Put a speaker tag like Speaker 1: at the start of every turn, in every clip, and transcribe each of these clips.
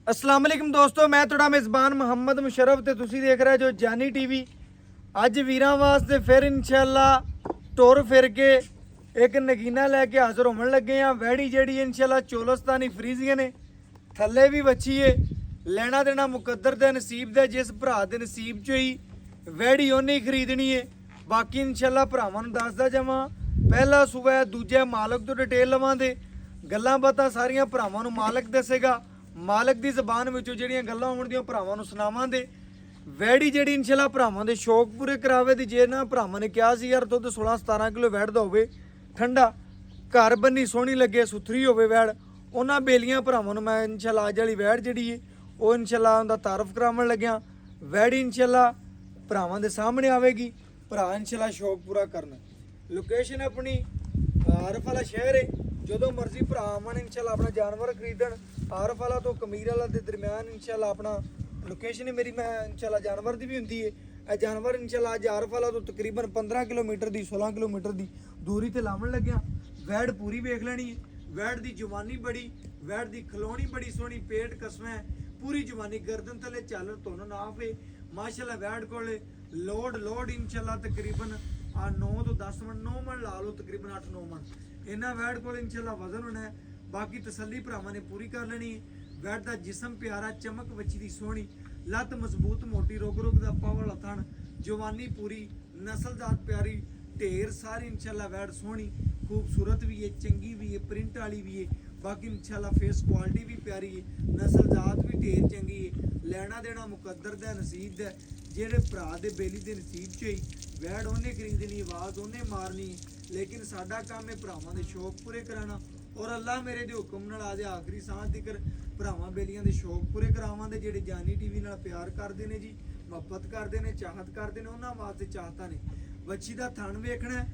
Speaker 1: अस्सलाम वालेकुम दोस्तों, मैं थोड़ा मेज़बान मुहम्मद मुशर्रफ ते तुसी देख रहे जो जानी टीवी। अज वीरां वास्ते फिर इंशाल्लाह टुर फिर के एक नगीना लैके हाज़र होवन लगे हैं। वैड़ी जेड़ी इंशाल्लाह चोलस्तानी फ्रीजियन ने थल्ले भी बची है। लेना देना मुकद्दर दे नसीब दे, जिस भरा दे नसीब चो ही वैड़ी उन्हें ही खरीदनी है। बाकी इंशाल्लाह भरावां नूं दसदा जावां, पहला सूबा है, दूजा मालक तो डिटेल लवांगे। गल्लां बातां सारियां भरावां नूं मालक दसेगा। मालक की ਜ਼ਬਾਨ ਵਿੱਚੋਂ ਜਿਹੜੀਆਂ ਗੱਲਾਂ ਹੋਣਗੀਆਂ ਭਰਾਵਾਂ ਨੂੰ ਸੁਣਾਵਾਂਗੇ। ਵੈੜੀ ਜਿਹੜੀ ਇਨਸ਼ਾਅੱਲਾ ਭਰਾਵਾਂ ਦੇ ਸ਼ੌਕ ਪੂਰੇ ਕਰਾਵੇ ਦੀ। ਜੇ ਨਾ ਭਰਾਵਾਂ ਨੇ ਕਿਹਾ ਸੀ ਯਾਰ ਦੁੱਧ 16-17 ਕਿਲੋ ਵੈੜ ਦਾ ਹੋਵੇ, ਠੰਡਾ ਘਰ ਬੰਨੀ ਸੋਹਣੀ ਲੱਗੇ, ਸੁਥਰੀ ਹੋਵੇ ਵੈੜ, ਉਹਨਾਂ ਬੇਲੀਆਂ ਭਰਾਵਾਂ ਨੂੰ ਮੈਂ ਇਨਸ਼ਾਅੱਲਾ ਅੱਜ ਵਾਲੀ ਵੈੜ ਜਿਹੜੀ ਹੈ ਉਹ ਇਨਸ਼ਾਅੱਲਾ ਉਹਦਾ ਤਾਰਫ ਕਰਾਉਣ ਲੱਗਿਆ। ਵੈੜੀ ਇਨਸ਼ਾਅੱਲਾ ਭਰਾਵਾਂ ਦੇ ਸਾਹਮਣੇ ਆਵੇਗੀ। ਭਰਾ ਇਨਸ਼ਾਅੱਲਾ ਸ਼ੌਕ ਪੂਰਾ ਕਰਨ। ਲੋਕੇਸ਼ਨ ਆਪਣੀ ਆਰਫ ਵਾਲਾ ਸ਼ਹਿਰ ਹੈ। ਜਦੋਂ ਮਰਜ਼ੀ ਭਰਾ ਆਵਣ ਇਨਸ਼ਾਅੱਲਾ ਆਪਣਾ ਜਾਨਵਰ ਖਰੀਦਣ। ਆਰਫ ਵਾਲਾ ਤੋਂ ਕਮੀਰ ਵਾਲਾ ਦੇ ਦਰਮਿਆਨ ਇਨਸ਼ਾਅੱਲਾ ਆਪਣਾ ਲੋਕੇਸ਼ਨ ਮੇਰੀ ਮੈਂ ਇਨਸ਼ਾਅੱਲਾ ਜਾਨਵਰ ਦੀ ਵੀ ਹੁੰਦੀ ਹੈ। ਇਹ ਜਾਨਵਰ ਇਨਸ਼ਾਅੱਲਾ ਅੱਜ ਆਰਫ ਵਾਲਾ ਤੋਂ ਤਕਰੀਬਨ 15 ਕਿਲੋਮੀਟਰ ਦੀ 16 ਕਿਲੋਮੀਟਰ ਦੀ ਦੂਰੀ ਤੇ ਲਾਵਣ ਲੱਗਿਆ। ਵੈੜ ਪੂਰੀ ਵੇਖ ਲੈਣੀ ਹੈ। ਵੈੜ ਦੀ ਜਵਾਨੀ ਬੜੀ, ਵੈੜ ਦੀ ਖਲੋਣੀ ਬੜੀ ਸੋਹਣੀ, ਪੇਟ ਕਸਮਾ ਪੂਰੀ ਜਵਾਨੀ, ਗਰਦਨ ਥੱਲੇ ਚਾਲਰ ਧੁੰਨ ਨਾ ਆਵੇ ਮਾਸ਼ਾਅੱਲਾ। ਵੈੜ ਕੋਲੇ ਲੋਡ ਇਨਸ਼ਾਅੱਲਾ ਤਕਰੀਬਨ 9 ਤੋਂ 10 ਮਣ 9 ਮਣ ਲਾ ਲਓ, ਤਕਰੀਬਨ 8-9 ਮਣ ਇਹਨਾਂ ਵੈੜ ਕੋਲ ਇਨਸ਼ਾਅੱਲਾ ਵਜ਼ਨ ਹੋਣਾ ਹੈ। बाकी तसल्ली भरावां ने पूरी कर लेनी है। वैड़ दा जिस्म प्यारा, चमक बच्ची दी सोहनी, लत्त मजबूत मोटी, रोग दा पावल थण, जवानी पूरी, नस्लजात प्यारी, ढेर सारी इंशाल्लाह वैड़ सोहनी, खूबसूरत भी है, चंगी भी है, प्रिंट वाली भी है। बाकी इंशाल्लाह फेस क्वालिटी भी प्यारी है, नस्लजात भी ढेर चंगी है। लेना देना मुकद्दर दा नसीब दा, जेड़े भरा दे बेली दे नसीब च ही वैड़ उन्हें खरीदनी, आवाज़ उन्हें मारनी। लेकिन साडा काम है भरावां दे शौक पूरे कराना। और अल्लाह मेरे दे हुक्म नाल आदे आखिरी सांस तिकर भरावां बेलियां दे शौक पूरे करावांगे। जेड़े जानी टीवी नाल प्यार करदे ने जी, मुहब्बत करदे ने, चाहत करदे ने, उन्हां वास्ते चाहतां ने। बच्ची दा थण वेखना है,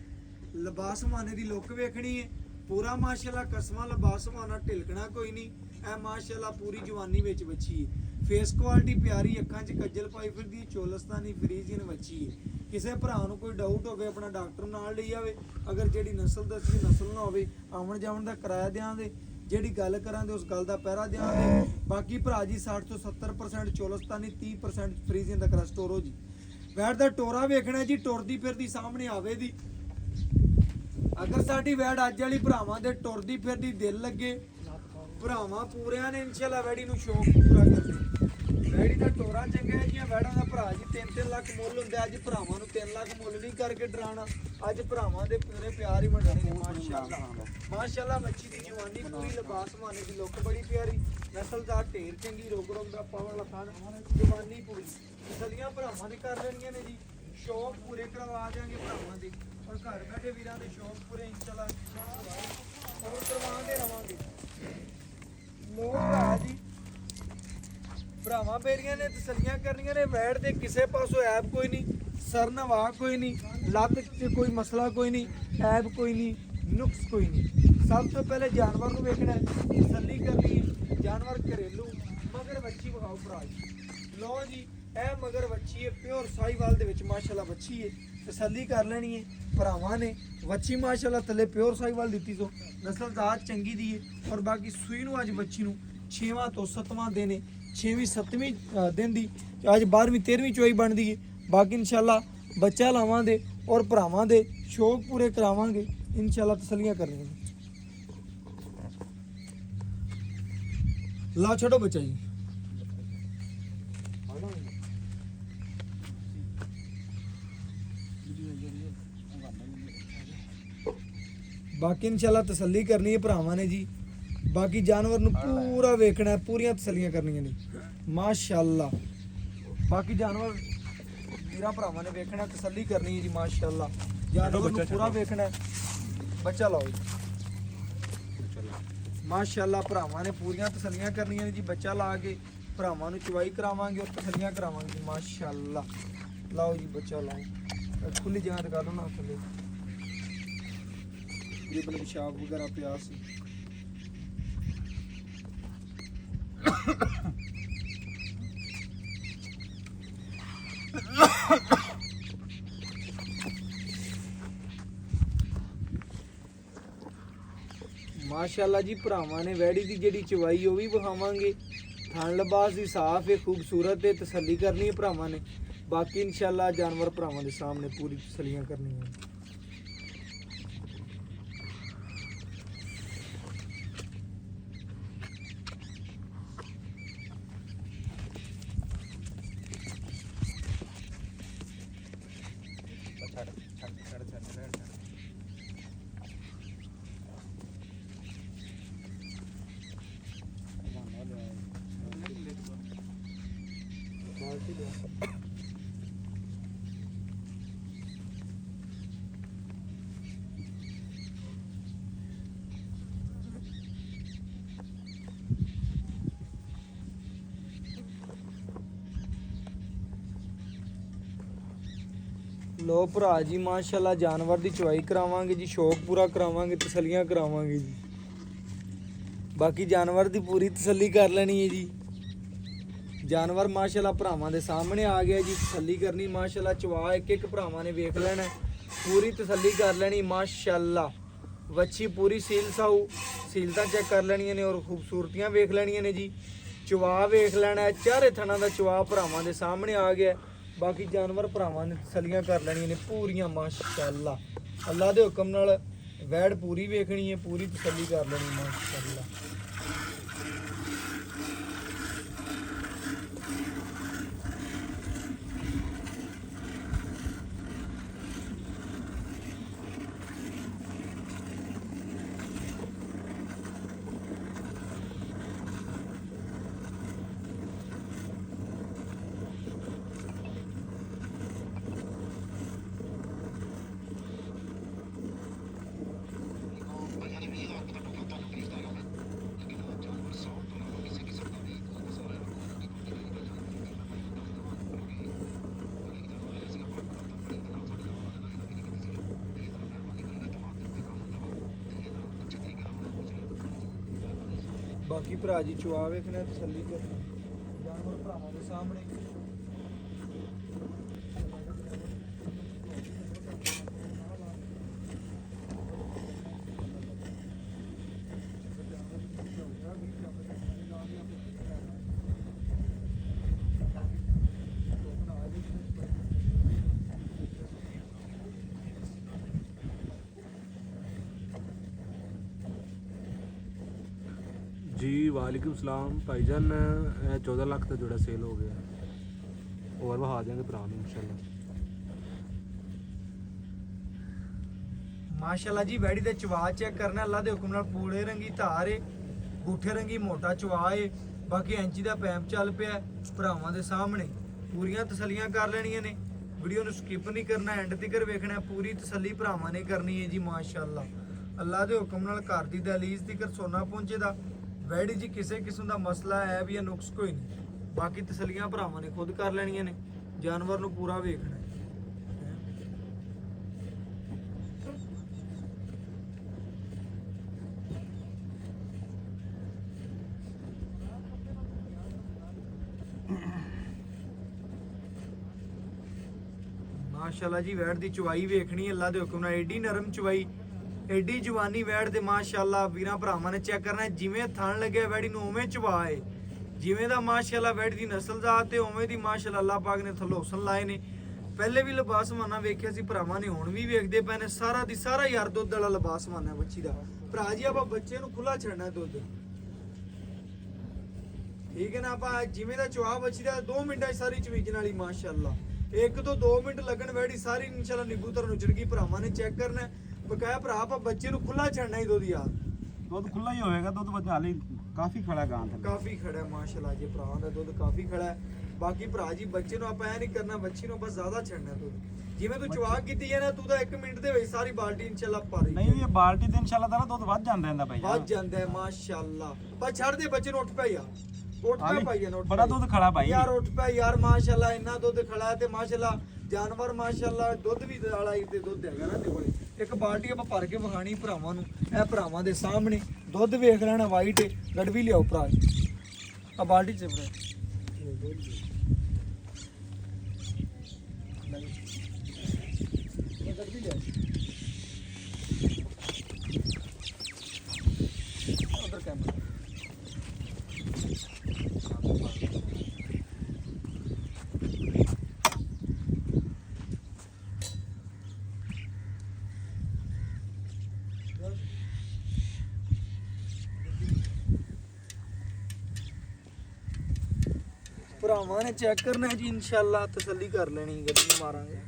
Speaker 1: लिबास माने दी लुक वेखनी है, पूरा माशाअल्लाह कसमा लिबास माना, ढिलकना कोई नहीं। ऐ माशाअल्लाह पूरी जवानी विच बच्ची है। फेस क्वालिटी प्यारी, अखां 'च कज्जल पाई फिरदी, चोलस्तानी फ्रीजियन बच्ची है। ਕਿਸੇ ਭਰਾ ਨੂੰ ਕੋਈ ਡਾਊਟ ਹੋਵੇ ਆਪਣਾ ਡਾਕਟਰ ਨਾਲ ਲਈ ਆਵੇ। ਅਗਰ ਜਿਹੜੀ ਨਸਲ ਦੱਸੀ ਨਸਲ ਨਾ ਹੋਵੇ, ਆਉਣ ਜਾਵਣ ਦਾ ਕਿਰਾਇਆ ਦਿਆਂਗੇ। ਜਿਹੜੀ ਗੱਲ ਕਰਾਂਗੇ ਉਸ ਗੱਲ ਦਾ ਪਹਿਰਾ ਦਿਆਂਗੇ। ਬਾਕੀ ਭਰਾ ਜੀ 60 ਤੋਂ 70% ਚੋਲਸਤਾਨੀ, 30% ਫਰੀਜ਼ੀਅਨ ਦਾ ਕਰਾ ਹੋ ਜੀ। ਵੈੜ ਦਾ ਟੋਰਾ ਵੇਖਣਾ ਜੀ, ਟੁਰਦੀ ਫਿਰਦੀ ਸਾਹਮਣੇ ਆਵੇ ਦੀ। ਅਗਰ ਸਾਡੀ ਵੈੜ ਅੱਜ ਵਾਲੀ ਭਰਾਵਾਂ ਦੇ ਟੁਰਦੀ ਫਿਰਦੀ ਦਿਲ ਲੱਗੇ, ਭਰਾਵਾਂ ਪੂਰਿਆਂ ਨੇ ਇਨਸ਼ਾਅੱਲਾ ਵੈੜੀ ਨੂੰ ਸ਼ੌਕ ਪੂਰਾ ਕਰਦੇ। ਵੈੜੀ ਦਾ ਟੋਰਾ ਚੰਗਾ ਹੈ ਜੀ। ਵੈੜਾਂ ਦਾ ਭਰਾ ਜੀ 3-3 ਲੱਖ ਮੁੱਲ ਹੁੰਦਾ। ਅੱਜ ਭਰਾਵਾਂ ਨੂੰ 3 ਲੱਖ ਮੁੱਲ ਨਹੀਂ ਕਰਕੇ ਡਰਾਣਾ। ਅੱਜ ਭਰਾਵਾਂ ਦੇ ਪੂਰੇ ਪਿਆਰ ਹੀ ਮੰਗਣੇ ਨੇ ਮਾਸ਼ਾਅੱਲਾ। ਬੱਚੀ ਦੀ ਜਵਾਨੀ ਪੂਰੀ, ਲਿਬਾਸ ਮਾਨੇ ਦੀ ਲੁੱਕ ਬੜੀ ਪਿਆਰੀ, ਨਸਲ ਦਾ ਢੇਰ ਚੰਗੀ, ਰੋਗ ਦਾ ਪਾਵਲ ਥਣ, ਜਵਾਨੀ ਪੂਰੀ। ਤਸੱਲੀਆਂ ਭਰਾਵਾਂ ਦੇ ਕਰ ਲੈਣੀਆਂ ਨੇ ਜੀ। ਸ਼ੌਕ ਪੂਰੇ ਕਰਵਾ ਦਿਆਂਗੇ ਭਰਾਵਾਂ ਦੇ। ਔਰ ਘਰ ਬੈਠੇ ਵੀਰਾਂ ਦੇ ਸ਼ੌਕ ਪੂਰੇ ਇੰਸ਼ਾਅੱਲਾ ਹੋਰ ਕਰਵਾਉਂਦੇ ਰਵਾਂਗੇ। ਲੋ ਭਰਾ ਜੀ, ਭਰਾਵਾਂ ਬੇਰੀਆਂ ਨੇ ਤਸੱਲੀਆਂ ਕਰਨੀਆਂ ਨੇ। ਵੈੜ ਦੇ ਕਿਸੇ ਪਾਸੋਂ ਐਬ ਕੋਈ ਨਹੀਂ, ਸਰਨਵਾ ਕੋਈ ਨਹੀਂ, ਲੱਤ 'ਚ ਕੋਈ ਮਸਲਾ ਕੋਈ ਨਹੀਂ, ਐਬ ਕੋਈ ਨਹੀਂ, ਨੁਕਸ ਕੋਈ ਨਹੀਂ। ਸਭ ਤੋਂ ਪਹਿਲੇ ਜਾਨਵਰ ਨੂੰ ਵੇਖਣਾ, ਤਸੱਲੀ ਕਰਨੀ। ਜਾਨਵਰ ਘਰੇਲੂ ਮਗਰ ਵੱਛੀ ਵਿਖਾਓ ਭਰਾ ਜੀ। ਲੋ ਜੀ, ਇਹ ਮਗਰ ਵੱਛੀ ਹੈ, ਪਿਓਰ ਸਾਹੀਵਾਲ ਦੇ ਵਿੱਚ ਮਾਸ਼ਾਅੱਲਾ ਵੱਛੀ ਹੈ। ਤਸੱਲੀ ਕਰ ਲੈਣੀ ਹੈ ਭਰਾਵਾਂ ਨੇ। ਵੱਛੀ ਮਾਸ਼ਾਅੱਲਾ ਥੱਲੇ ਪਿਓਰ ਸਾਹੀਵਾਲ ਦਿੱਤੀ ਸੋ, ਨਸਲਜ਼ਾਤ ਚੰਗੀ ਦੀ ਹੈ। ਔਰ ਬਾਕੀ ਸੂਈ ਨੂੰ ਅੱਜ ਵੱਛੀ ਨੂੰ 6ਵਾਂ ਤੋਂ 7ਵਾਂ ਦਿਨ ਹੈ, 6ਵੀਂ 7ਵੀਂ ਦਿਨ ਦੀ ਅੱਜ 12ਵੀਂ 13ਵੀਂ ਚੋਈ ਬਣਦੀ ਹੈ। ਬਾਕੀ ਇਨਸ਼ਾਅੱਲਾ ਬੱਚਾ ਲਾਵਾਂਗੇ ਔਰ ਭਰਾਵਾਂ ਦੇ ਸ਼ੌਕ ਪੂਰੇ ਕਰਾਵਾਂਗੇ ਇਨਸ਼ਾਅੱਲਾ। ਤਸੱਲੀਆਂ ਕਰਨੀਆਂ ਲਾ ਛੱਡੋ ਬੱਚਾ ਜੀ। ਬਾਕੀ ਇਨਸ਼ਾਅੱਲਾ ਤਸੱਲੀ ਕਰਨੀ ਹੈ ਭਰਾਵਾਂ ਨੇ ਜੀ। ਬਾਕੀ ਜਾਨਵਰ ਨੂੰ ਪੂਰਾ ਵੇਖਣਾ, ਪੂਰੀਆਂ ਤਸੱਲੀਆਂ ਕਰਨੀਆਂ ਨੇ ਮਾਸ਼ਾਅੱਲਾ। ਬਾਕੀ ਜਾਨਵਰ ਵੀਰਾਂ ਭਰਾਵਾਂ ਨੇ ਵੇਖਣਾ, ਤਸੱਲੀ ਕਰਨੀ ਹੈ ਜੀ ਮਾਸ਼ਾਅੱਲਾ। ਜਾਨਵਰ ਨੂੰ ਪੂਰਾ ਵੇਖਣਾ। ਬੱਚਾ ਲਾਓ ਜੀ ਮਾਸ਼ਾਅੱਲਾ। ਭਰਾਵਾਂ ਨੇ ਪੂਰੀਆਂ ਤਸੱਲੀਆਂ ਕਰਨੀਆਂ ਨੇ ਜੀ। ਬੱਚਾ ਲਾ ਕੇ ਭਰਾਵਾਂ ਨੂੰ ਚਵਾਈ ਕਰਾਵਾਂਗੇ ਔਰ ਤਸੱਲੀਆਂ ਕਰਾਵਾਂਗੇ ਜੀ ਮਾਸ਼ਾਅੱਲਾ। ਲਾਓ ਜੀ ਬੱਚਾ ਲਾਓ, ਖੁੱਲੀ ਜਗ੍ਹਾ ਤੇ ਕਰ ਲਓ ਨਾ ਥੱਲੇ ये मतलब पेशाब वगैरह पिया सी। माशाअल्लाह जी, भरावां ने वैड़ी दी जेड़ी चवाई वो भी विखावांगे। ਥਣ ਲਿਬਾਸ ਦੀ ਸਾਫ ਹੈ, ਖੂਬਸੂਰਤ ਹੈ, ਤਸੱਲੀ ਕਰਨੀ ਹੈ ਭਰਾਵਾਂ ਨੇ। ਬਾਕੀ ਇਨਸ਼ਾਅੱਲਾ ਜਾਨਵਰ ਭਰਾਵਾਂ ਦੇ ਸਾਹਮਣੇ ਪੂਰੀ ਤਸੱਲੀਆਂ ਕਰਨੀਆਂ। ਲੋ ਭਰਾ ਜੀ ਮਾਸ਼ਾਅੱਲਾ ਜਾਨਵਰ ਦੀ ਚਵਾਈ ਕਰਾਵਾਂਗੇ ਜੀ, ਸ਼ੌਕ ਪੂਰਾ ਕਰਾਵਾਂਗੇ, ਤਸੱਲੀਆਂ ਕਰਾਵਾਂਗੇ ਜੀ। ਬਾਕੀ ਜਾਨਵਰ ਦੀ ਪੂਰੀ ਤਸੱਲੀ ਕਰ ਲੈਣੀ ਹੈ ਜੀ। ਜਾਨਵਰ ਮਾਸ਼ਾਅੱਲਾ ਭਰਾਵਾਂ ਦੇ ਸਾਹਮਣੇ ਆ ਗਿਆ ਜੀ, ਤਸੱਲੀ ਕਰਨੀ ਮਾਸ਼ਾਅੱਲਾ। ਚਵਾ ਇੱਕ ਇੱਕ ਭਰਾਵਾਂ ਨੇ ਵੇਖ ਲੈਣਾ, ਪੂਰੀ ਤਸੱਲੀ ਕਰ ਲੈਣੀ ਮਾਸ਼ਾਅੱਲਾ। ਵੱਛੀ ਪੂਰੀ ਸੀਲ ਸਾਊ, ਸੀਲਤਾਂ ਚੈੱਕ ਕਰ ਲੈਣੀਆਂ ਨੇ ਔਰ ਖੂਬਸੂਰਤੀਆਂ ਵੇਖ ਲੈਣੀਆਂ ਨੇ ਜੀ। ਚਵਾ ਵੇਖ ਲੈਣਾ, ਚਾਰੇ ਥਣਾਂ ਦਾ ਚਵਾ ਭਰਾਵਾਂ ਦੇ ਸਾਹਮਣੇ ਆ ਗਿਆ। ਬਾਕੀ ਜਾਨਵਰ ਭਰਾਵਾਂ ਨੇ ਤਸੱਲੀਆਂ ਕਰ ਲੈਣੀਆਂ ਨੇ ਪੂਰੀਆਂ ਮਾਸ਼ਾਅੱਲਾ। ਅੱਲਾ ਦੇ ਹੁਕਮ ਨਾਲ ਵੈੜ ਪੂਰੀ ਵੇਖਣੀ ਹੈ, ਪੂਰੀ ਤਸੱਲੀ ਕਰ ਲੈਣੀ ਮਾਸ਼ਾਅੱਲਾ। ਬਾਕੀ ਭਰਾ ਜੀ ਚੁਆ ਵੇਖਣਾ, ਤਸੱਲੀ ਕਰਨੀ ਜਾਨਵਰ ਭਰਾਵਾਂ ਦੇ ਸਾਹਮਣੇ।
Speaker 2: जी वालेकुम सलाम भाईजान, 14 लाख का जोड़ा सेल हो गया और बहा देंगे भरा में इंशाल्लाह।
Speaker 1: माशाल्लाह जी वैड़ी दे चवा चेक करना, अल्लाह दे हुक्म नाल पूरे रंगी धार है, गूठे रंगी मोटा चवा है। बाकी इंची दा पैंप चल पिया भरावां दे सामने, पूरियां तसल्लियां कर लेनियां ने। वीडियो नूं स्किप नहीं करना, एंड तक वेखना, पूरी तसल्ली भरावां ने करनी है जी माशाल्लाह। अल्लाह दे हुक्म नाल घर दी दहलीज तक सोना पहुंचेदा। वैड़ी जी किसी किस्म का मसला है भी या नुक्स कोई नहीं। बाकी तसलियां भरावां ने खुद कर लेनियां ने, जानवर नूं पूरा वेखना है। माशाल्लाह जी वैड़ दी चवाई वेखनी है, अल्लाह दे हुक्म नाल एडी नरम चवाई, एडी जवानी वैड़ दे माशाअल्लाह वीरां भरावां ने चेक करना है। जिवें थण लगे वैड़ी नूं उवें चवा है, जिवें दा माशाअल्लाह वैड़ दी नस्ल जात ते उवें दी माशाअल्लाह अल्लाह पाक ने थल्लों हुसन लाए ने। पहले भी लिबास माना वेखिया सी भरावां ने, हुण भी वेखदे पए ने। सारा दी सारा यार दुੱਧ वाला लिबास माना बच्ची दा। भरा जी आपां बच्चे नूं खुला छड़ना है दुੱਧ, ठीक है ना। आपां जिवें दा चवा बच्ची दा 2 मिंटां सारी चवीजण वाली माशाअल्लाह, 1 ਤੋਂ 2 ਮਿੰਟ ਲੱਗਣ ਵੈੜੀ ਸਾਰੀ ਇਨਸ਼ਾਅੱਲਾ ਨਿੱਬੂ ਤਰ ਨੁਚੜ ਗਈ। ਭਰਾਵਾਂ ਨੇ ਚੈੱਕ ਕਰਨਾ ਬਕਾਇਆ। ਭਰਾ ਆਪਾਂ ਬੱਚੇ ਨੂੰ ਖੁੱਲਾ ਛੱਡਣਾ ਹੀ ਦੁੱਧ ਯਾਰ,
Speaker 2: ਦੁੱਧ ਖੁੱਲਾ ਹੀ ਹੋਏਗਾ। ਦੁੱਧ ਬੱਚਾ ਹਾਲੇ ਕਾਫੀ ਖੜਾ ਗਾਂ ਥੱਲੇ,
Speaker 1: ਕਾਫੀ ਖੜਾ ਮਾਸ਼ਾਅੱਲਾ ਜੀ। ਭਰਾ ਦਾ ਦੁੱਧ ਕਾਫੀ ਖੜਾ ਹੈ। ਬਾਕੀ ਭਰਾ ਜੀ ਬੱਚੇ ਨੂੰ ਆਪਾਂ ਐ ਨਹੀਂ ਕਰਨਾ, ਬੱਚੀ ਨੂੰ ਬਸ ਜ਼ਿਆਦਾ ਛੱਡਣਾ ਦੁੱਧ। ਜਿਵੇਂ ਤੂੰ ਚਵਾ ਕੀਤੀ ਹੈ ਨਾ, ਤੂੰ ਤਾਂ 1 ਮਿੰਟ ਦੇ ਵਿੱਚ ਸਾਰੀ ਬਾਲਟੀ ਇਨਸ਼ਾਅੱਲਾ ਭਰ ਰਹੀ।
Speaker 2: ਨਹੀਂ ਇਹ ਬਾਲਟੀ ਤੇ ਇਨਸ਼ਾਅੱਲਾ ਤਾਲਾ ਦੁੱਧ ਵੱਧ ਜਾਂਦਾ ਇਹਦਾ ਭਾਈ,
Speaker 1: ਵੱਧ ਜਾਂਦਾ ਹੈ ਮਾਸ਼ਾਅੱਲਾ। ਪਰ ਛੱਡ ਦੇ ਬੱਚੇ ਨੂੰ, ਉੱਠ ਪੈ ਯਾਰ, ਉੱਠ ਪੈ ਭਾਈ ਯਾਰ,
Speaker 2: ਬੜਾ ਦੁੱਧ ਖੜਾ ਭਾਈ
Speaker 1: ਯਾਰ, ਉੱਠ ਪੈ ਯਾਰ ਮਾਸ਼ਾਅੱਲਾ। ਇੰਨਾ ਦੁੱਧ ਖੜਾ ਤੇ ਮਾਸ਼ਾਅੱਲਾ ਜਾਨਵਰ ਮਾਸ਼ਾਅੱਲਾ ਦੁੱਧ ਵੀ ਵਾਲਾ ਹੀ ਤੇ ਦੁੱਧ ਹੈਗਾ ਨਾ ਤੇ ਕੋਲੇ। ਇੱਕ ਬਾਲਟੀ ਆਪਾਂ ਭਰ ਕੇ ਵਿਖਾਣੀ ਭਰਾਵਾਂ ਨੂੰ, ਇਹ ਭਰਾਵਾਂ ਦੇ ਸਾਹਮਣੇ ਦੁੱਧ ਵੇਖ ਲੈਣਾ। ਵਾਈਟ ਗੜਵੀ ਲਿਆਓ ਭਰਾ, ਆ ਬਾਲਟੀ ਚ ਭਰਾ ਗੜਵੀ ਲਿਆ ਉਧਰ ਕੈਮਰਾ। ਭਰਾਵਾਂ ਨੇ ਚੈੱਕ ਕਰਨਾ ਜੀ ਇਨਸ਼ਾਅੱਲਾ ਤਸੱਲੀ ਕਰ ਲੈਣੀ ਗੱਡੀ ਨੂੰ ਮਾਰਾਂਗੇ।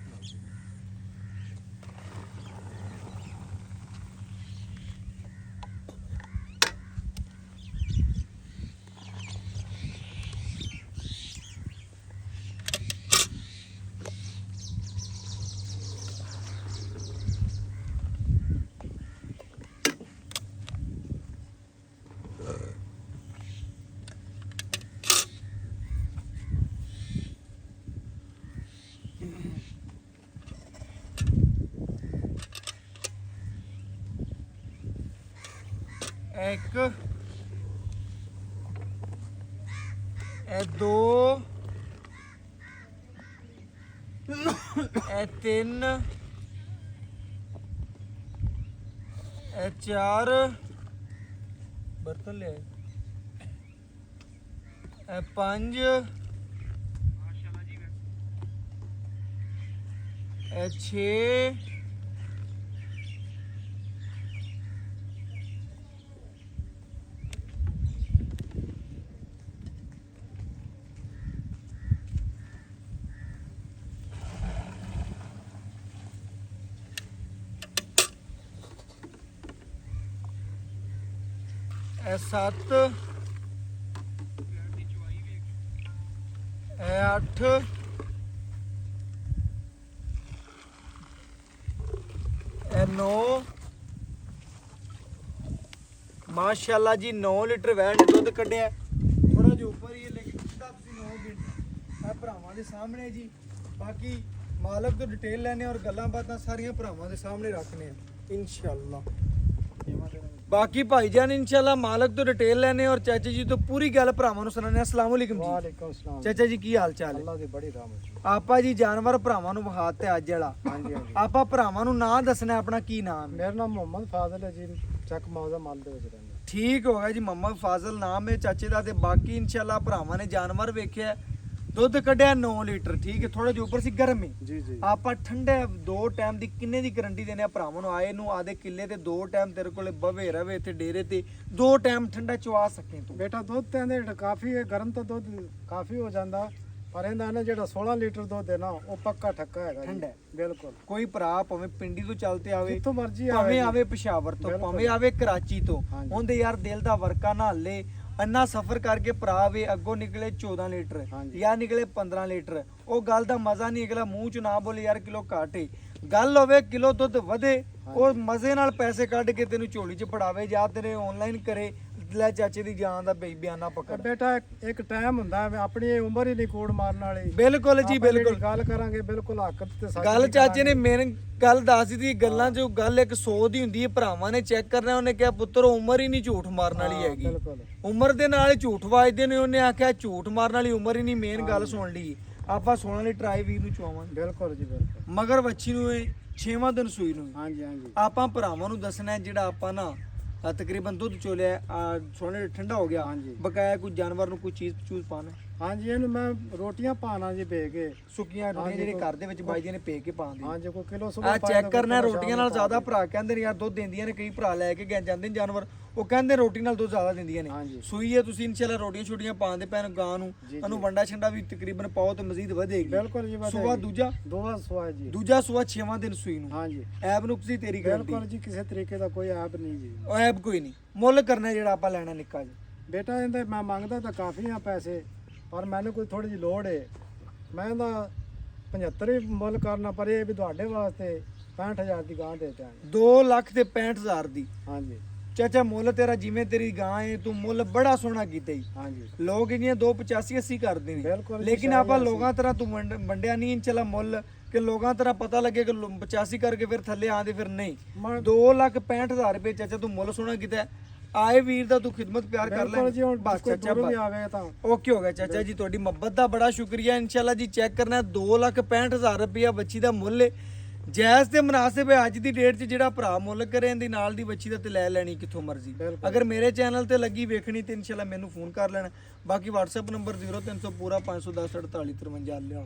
Speaker 1: ਇੱਕ ਇਹ ਦੋ ਇਹ ਤਿੰਨ ਇਹ ਚਾਰ ਬਰਤਨ ਲਿਆਏ ਇਹ ਪੰਜ ਇਹ 6 ਇਹ 7 ਇਹ 8 ਇਹ 9 ਮਾਸ਼ਾਅੱਲਾ ਜੀ 9 ਲੀਟਰ ਵੈੜ ਨੇ ਦੁੱਧ ਕੱਢਿਆ ਥੋੜਾ ਜਿਹਾ ਉੱਪਰ ਹੀ ਹੈ ਲੇਕਿਨ ਸਿੱਧਾ ਤੁਸੀਂ 9 ਦਿਨ ਇਹ ਭਰਾਵਾਂ ਦੇ ਸਾਹਮਣੇ ਜੀ। ਬਾਕੀ ਮਾਲਕ ਤੋਂ ਡਿਟੇਲ ਲੈਣੇ ਔਰ ਗੱਲਾਂ ਬਾਤਾਂ ਸਾਰੀਆਂ ਭਰਾਵਾਂ ਦੇ ਸਾਹਮਣੇ ਰੱਖਣੇ ਆ ਇਨਸ਼ਾਅੱਲਾ। बाकी भाईजान इंशाल्लाह मालक तो डिटेल लेने और चाचा जी तो पूरी गल भरावां नूं सुनाने। अस्सलाम वालेकुम जी।
Speaker 3: वालेकुम सलाम।
Speaker 1: चाचा जी की हाल चाल है?
Speaker 3: अल्लाह दी बड़ी रहमत है।
Speaker 1: आपा जी जानवर भरावां नूं विखाते अज वाला।
Speaker 3: हाँ जी हाँ जी।
Speaker 1: आपा भरावां नूं नाम दसना अपना की नाम है?
Speaker 3: मेरा नाम मोहम्मद फाजिल है जी, चक मौजा माल दे विच रहंदा।
Speaker 1: ठीक हो गया जी, मोहम्मद फाजिल नाम है चाचे दा। ते बाकी इंशाल्लाह भरावां ने जानवर वेख्या ਦੁੱਧ ਕੱਢਿਆ 9 ਲੀਟਰ। ਠੀਕ ਹੈ, ਥੋੜਾ ਜਿਹਾ ਉੱਪਰ ਸੀ ਗਰਮ ਹੈ
Speaker 3: जी जी।
Speaker 1: ਆਪਾਂ ਠੰਡੇ 2 ਟਾਈਮ ਦੀ ਕਿੰਨੇ ਦੀ ਗਾਰੰਟੀ ਦੇਣੇ ਆ ਭਰਾਵਾਂ ਨੂੰ? ਆਏ ਨੂੰ ਆਦੇ ਕਿੱਲੇ ਤੇ 2 ਟਾਈਮ ਤੇਰੇ ਕੋਲੇ ਬਵੇ ਰਵੇ ਤੇ ਡੇਰੇ ਤੇ 2 ਟਾਈਮ ਠੰਡਾ ਚਵਾ ਸਕੇ ਤੂੰ।
Speaker 3: बेटा दुध ते अंदर काफी है, गरम तो दुध काफी हो जांदा, पर ਇਹਦਾ ਨਾ ਜਿਹੜਾ 16 ਲੀਟਰ ਦੁੱਧ ਹੈ ਨਾ ਉਹ ਪੱਕਾ ਠੱਕਾ ਹੈਗਾ ਜੀ।
Speaker 1: ਠੰਡਾ ਹੈ।
Speaker 3: ਬਿਲਕੁਲ
Speaker 1: ਕੋਈ ਭਰਾ ਭਾਵੇਂ ਪਿੰਡੀ ਤੋਂ ਚੱਲਤੇ ਆਵੇ,
Speaker 3: ਜਿੱਥੋਂ ਮਰਜ਼ੀ
Speaker 1: ਭਾਵੇਂ
Speaker 3: ਜੀ।
Speaker 1: ਆਵੇ ਪਿਸ਼ਾਵਰ ਤੋਂ,
Speaker 3: ਬਿਲਕੁਲ।
Speaker 1: ਭਾਵੇਂ ਆਵੇ ਕਰਾਚੀ ਤੋਂ,
Speaker 3: ਹਾਂਜੀ।
Speaker 1: ਉਹਦੇ ਯਾਰ ਦਿਲ ਦਾ ਵਰਕਾ ਨਾ ਹੱਲੇ। ਇੰਨਾ ਸਫ਼ਰ ਕਰਕੇ ਭਰਾ ਆਵੇ, ਅੱਗੋਂ ਨਿਕਲੇ 14 ਲੀਟਰ
Speaker 3: ਹਾਂਜੀ।
Speaker 1: ਜਾਂ ਨਿਕਲੇ 15 ਲੀਟਰ, ਉਹ ਗੱਲ ਦਾ ਮਜ਼ਾ ਨਹੀਂ। ਅਗਲਾ ਮੂੰਹ ਚ ਨਾ ਬੋਲੇ ਯਾਰ ਕਿਲੋ ਘਾਟੇ, ਗੱਲ ਹੋਵੇ ਕਿਲੋ ਦੁੱਧ ਵਧੇ, ਉਹ ਮਜ਼ੇ ਨਾਲ ਪੈਸੇ ਕੱਢ ਕੇ ਤੈਨੂੰ ਝੋਲੀ ਚ ਫੜਾਵੇ ਜਾਂ ਤੇਰੇ ਆਨਲਾਈਨ ਕਰੇ। ਲੈ ਚਾਚੇ ਦੀ ਜਾਨ ਦਾ ਬਿਆਨਾ ਪਕੜ।
Speaker 3: ਬੇਟਾ ਇੱਕ ਟਾਈਮ ਹੁੰਦਾ ਹੈ, ਆਪਣੀ ਇਹ ਉਮਰ ਹੀ ਨਹੀਂ ਕੋੜ ਮਾਰਨ ਵਾਲੀ।
Speaker 1: ਬਿਲਕੁਲ ਜੀ
Speaker 3: ਆਪਾਂ ਜਿਹੜੀ
Speaker 1: ਬਿਲਕੁਲ
Speaker 3: ਗੱਲ ਕਰਾਂਗੇ ਬਿਲਕੁਲ ਹੱਕ ਤੇ ਸੱਚ
Speaker 1: ਗੱਲ
Speaker 3: ਦੀ
Speaker 1: ਚਾਚੇ ਨੇ
Speaker 3: ਕਰਾਂਗੇ।
Speaker 1: ਮੇਨ ਗੱਲ ਦੱਸ ਦਿੱਤੀ। ਗੱਲਾਂ ਚ ਗੱਲ ਇੱਕ 100 ਦੀ ਹੁੰਦੀ ਹੈ, ਭਰਾਵਾਂ ਨੇ ਚੈੱਕ ਕਰਨਾ। ਉਹਨੇ ਕਿਹਾ ਪੁੱਤਰ ਉਮਰ ਹੀ ਨਹੀਂ ਝੂਠ ਮਾਰਨ ਵਾਲੀ
Speaker 3: ਹਾਂ,
Speaker 1: ਹੈਗੀ,
Speaker 3: ਬਿਲਕੁਲ।
Speaker 1: ਉਮਰ ਦੇ ਨਾਲ ਹੀ ਝੂਠ ਵੱਜਦੇ ਨੇ। ਉਹਨੇ ਆਖਿਆ ਝੂਠ ਮਾਰਨ ਵਾਲੀ ਉਮਰ ਹੀ ਨਹੀਂ। ਮੇਨ ਗੱਲ ਸੁਣ ਲਈ, ਆਪਾਂ 16 ਲੀਟਰ ਆਏ ਵੀਰ ਨੂੰ ਚਵਾਵਾਂਗੇ।
Speaker 3: ਬਿਲਕੁਲ ਜੀ ਬਿਲਕੁਲ।
Speaker 1: ਮਗਰ ਵੱਛੀ ਨੂੰ ਇਹ 6ਵਾਂ ਦਿਨ ਸੂਈ ਨੂੰ
Speaker 3: ਹਾਂਜੀ ਹਾਂਜੀ।
Speaker 1: ਆਪਾਂ ਭਰਾਵਾਂ ਨੂੰ ਦੱਸਣਾ ਹੈ ਜਿਹੜਾ ਆਪਾਂ ਨਾ ਤਕਰੀਬਨ ਦੁੱਧ ਚੋਲਿਆ 16 ਲੀਟਰ ਠੰਡਾ ਹੋ ਗਿਆ,
Speaker 3: ਹਾਂਜੀ।
Speaker 1: ਬਕਾਇਆ ਕੋਈ ਜਾਨਵਰ ਨੂੰ ਕੋਈ ਚੀਜ਼ ਚੂਜ਼ ਪਾਣਾ
Speaker 3: ਹਾਂਜੀ ਇਹਨੂੰ ਮੈਂ ਰੋਟੀਆਂ ਪਾਣਾ ਜੀ ਭੇ ਕੇ।
Speaker 1: ਸੁੱਕੀਆਂ ਰੋਟੀਆਂ ਜਿਹੜੇ ਘਰ ਦੇ ਵਿੱਚ ਬਾਈ ਦੀਆਂ ਨੇ ਪੇ ਕੇ ਪਾਉਂਦੇ।
Speaker 3: ਹਾਂਜੀ ਕੋਈ ਕਿਲੋ
Speaker 1: ਆ
Speaker 3: ਸੁਬਹ
Speaker 1: ਚੈੱਕ ਕਰਨਾ ਰੋਟੀਆਂ ਨਾਲ ਜ਼ਿਆਦਾ ਭਰਾ ਕਹਿੰਦੇ ਨੇ ਯਾਰ ਦੁੱਧ ਦਿੰਦੀਆਂ ਨੇ। ਕਈ ਭਰਾ ਲੈ ਕੇ ਗਏ ਜਾਂਦੇ ਨੇ ਜਾਨਵਰ, ਉਹ ਕਹਿੰਦੇ ਰੋਟੀ ਨਾਲ ਦੁੱਧ ਜ਼ਿਆਦਾ ਦਿੰਦੀਆਂ ਨੇ।
Speaker 3: ਹਾਂਜੀ।
Speaker 1: ਸੂਈ ਹੈ ਤੁਸੀਂ ਇਨਸ਼ਾਅੱਲਾ ਰੋਟੀਆਂ ਛੋਟੀਆਂ ਪਾਉਂਦੇ ਪੈਣ ਗਾਂ ਨੂੰ,
Speaker 3: ਜੀ,
Speaker 1: ਉਹਨੂੰ ਵੰਡਾ ਛੰਡਾ ਵੀ ਤਕਰੀਬਨ ਪਾਓ ਤੇ ਮਜ਼ੀਦ ਵਧੇਗੀ।
Speaker 3: ਬਿਲਕੁਲ ਜੀ ਵਧੇਗੀ।
Speaker 1: ਸੂਆ ਦੂਜਾ
Speaker 3: ਦੋਵਾਂ ਸੂਆ ਜੀ।
Speaker 1: ਦੂਜਾ ਸੂਆ 6ਵਾਂ ਦਿਨ ਸੂਈ ਨੂੰ।
Speaker 3: ਹਾਂਜੀ
Speaker 1: ਐਬ ਨੂੰ ਤੁਸੀਂ ਤੇਰੀ
Speaker 3: ਬਿਲਕੁਲ
Speaker 1: ਗਾਰੰਟੀ,
Speaker 3: ਜੀ, ਕਿਸੇ ਤਰੀਕੇ ਦਾ ਕੋਈ ਐਬ ਨਹੀਂ ਜੀ।
Speaker 1: ਉਹ ਐਬ ਕੋਈ ਨਹੀਂ। ਮੁੱਲ ਕਰਨਾ ਜਿਹੜਾ ਆਪਾਂ ਲੈਣਾ ਨਿੱਕਾ ਜੀ।
Speaker 3: ਬੇਟਾ ਇਹਦੇ ਮੈਂ ਮੰਗਦਾ ਤਾਂ ਕਾਫੀ ਆ ਪੈਸੇ, ਪਰ ਮੈਨੂੰ ਕੋਈ ਥੋੜੀ ਜਿਹੀ ਲੋੜ ਹੈ। ਮੈਂ ਇਹਦਾ 75 ਹੀ ਮੁੱਲ ਕਰਨਾ, ਪਰ ਇਹ ਵੀ ਤੁਹਾਡੇ ਵਾਸਤੇ 65000 ਦੀ ਗਾਂ ਦੇ ਦਿਆਂਗੇ।
Speaker 1: 2 ਲੱਖ ਤੇ 65000 ਦੀ।
Speaker 3: ਹਾਂਜੀ
Speaker 1: ਚਾਚਾ ਮੁੱਲ ਤੇਰਾ ਜਿਵੇਂ ਤੇਰੀ ਗਾਂ ਹੈ, ਤੂੰ ਮੁੱਲ ਬੜਾ ਸੋਹਣਾ ਕੀਤਾ ਜੀ।
Speaker 3: ਹਾਂਜੀ
Speaker 1: ਲੋਕ ਇਹਦੀਆਂ 285 80 ਕਰਦੇ ਨੇ,
Speaker 3: ਬਿਲਕੁਲ
Speaker 1: ਲੇਕਿਨ
Speaker 3: ਜੀ,
Speaker 1: ਆਪਾਂ
Speaker 3: ਸ਼ਾਇਦ
Speaker 1: ਲੋਕਾਂ ਤਰ੍ਹਾਂ ਤੂੰ ਵੰਡਿਆ ਨਹੀਂ ਇਨਸ਼ਾਅੱਲਾ ਮੁੱਲ, ਕਿ ਲੋਕਾਂ ਤਰ੍ਹਾਂ ਪਤਾ ਲੱਗੇ ਕਿ 85 ਕਰਕੇ ਫਿਰ ਥੱਲੇ ਆਂਦੇ। ਫਿਰ ਨਹੀਂ,
Speaker 3: ਮੈਂ
Speaker 1: 2,65,000 ਰੁਪਏ ਚਾਚਾ ਤੂੰ ਮੁੱਲ ਸੋਹਣਾ ਕੀਤਾ। ਆਏ ਵੀਰ ਦਾ ਤੂੰ ਖਿਦਮਤ ਪਿਆਰ ਕਰ ਲੈ
Speaker 3: ਬਿਲਕੁਲ ਜੀ। ਹੁਣ
Speaker 1: ਬਸ
Speaker 3: ਕੋਈ
Speaker 1: ਚਾਚਾ
Speaker 3: ਦੂਰੋਂ ਵੀ
Speaker 1: ਬਸ।
Speaker 3: ਆਵੇ ਤਾਂ
Speaker 1: ਓਕੇ ਹੋ ਗਿਆ ਚਾਚਾ ਜੀ, ਤੁਹਾਡੀ ਮੁਹੱਬਤ ਦਾ ਬੜਾ ਸ਼ੁਕਰੀਆ। ਇਨਸ਼ਾਅੱਲਾ ਜੀ ਚੈੱਕ ਕਰਨਾ 2,65,000 ਰੁਪਇਆ ਬੱਚੀ ਦਾ ਮੁੱਲ ਹੈ। ਜਾਇਜ਼ ਤੇ ਮੁਨਾਸਿਬ ਹੈ। ਅੱਜ ਦੀ ਡੇਟ 'ਚ ਜਿਹੜਾ ਭਰਾ ਮੁੱਲ ਕਰੇ ਇਹਦੀ ਨਾਲ ਦੀ ਬੱਚੀ ਦਾ ਤੇ ਲੈ ਲੈਣੀ ਕਿੱਥੋਂ ਮਰਜ਼ੀ।
Speaker 3: ਬਿਲਕੁਲ।
Speaker 1: ਅਗਰ ਮੇਰੇ ਚੈਨਲ ਤੇ ਲੱਗੀ ਵੇਖਣੀ ਤੇ ਇਨਸ਼ਾਅੱਲਾ ਮੈਨੂੰ ਫੋਨ ਕਰ ਲੈਣਾ। ਬਾਕੀ WhatsApp ਨੰਬਰ 0300 ਪੂਰਾ 510 48 53 ਲਿਆਓ।